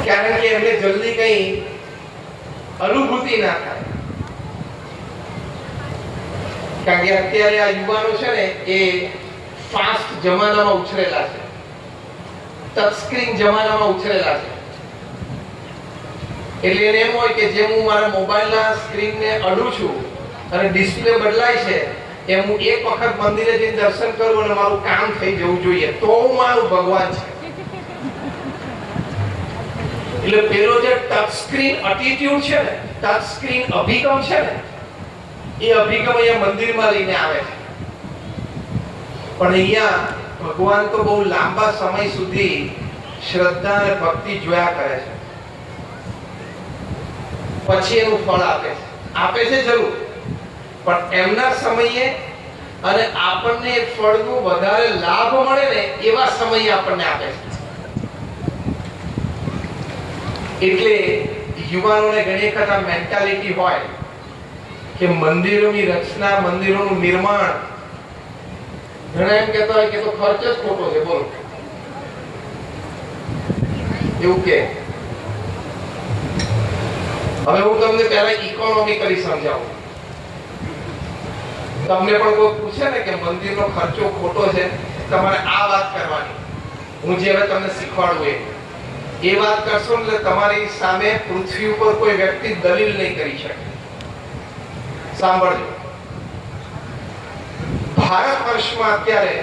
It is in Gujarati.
કારણ કે એમને જલ્દી કઈ અનુભૂતિ ના થાય. કારણ કે અત્યારે આ યુવાનો છે ને એ ફાસ્ટ જમાનામાં ઉછરેલા છે, ટચ સ્ક્રીન જમાનામાં ઉછરેલા છે. એટલે એને એમ હોય કે જેમ હું મારા મોબાઈલના સ્ક્રીનને અડું છું અને ડિસ્પ્લે બદલાય છે એમ હું એક વખત મંદિરે જઈને દર્શન કરું અને મારું કામ થઈ જવું જોઈએ તો હું મારું ભગવાન છે. એટલે પેલો જે ટચ સ્ક્રીન એટીટ્યુડ છે ને, ટચ સ્ક્રીન અભિગમ છે ને, એ અભિગમ અહીંયા મંદિરમાં લઈને આવે છે. પણ અહીંયા ભગવાન તો બહુ લાંબા સમય સુધી શ્રદ્ધા અને ભક્તિ જોયા કરે છે, પછી એનું ફળ આપે છે જરૂર, પણ એમના સમયે અને આપણને ફળનો વધારે લાભ મળે ને એવા સમયે આપણને આપે છે. એટલે યુવાનોને ઘણી વખત આ મેન્ટાલિટી હોય કે મંદિરોની રચના, મંદિરોનું નિર્માણ, ઘણા એમ કહેતા હોય કે તો ખર્ચ જ ખોટો છે. બોલો એવું કે. હવે હું તમને પહેલા ઇકોનોમિકલી સમજાવું. તમને પણ કોઈ પૂછે ને કે મંદિરનો ખર્ચો ખોટો છે, તમારે આ વાત કરવાની. હું જે હવે તમને શીખવાડું એ વાત કરશો એટલે તમારી સામે પૃથ્વી ઉપર કોઈ વ્યક્તિ દલીલ નહીં કરી શકે. સાંભળજો. ભારત વર્ષમાં અત્યારે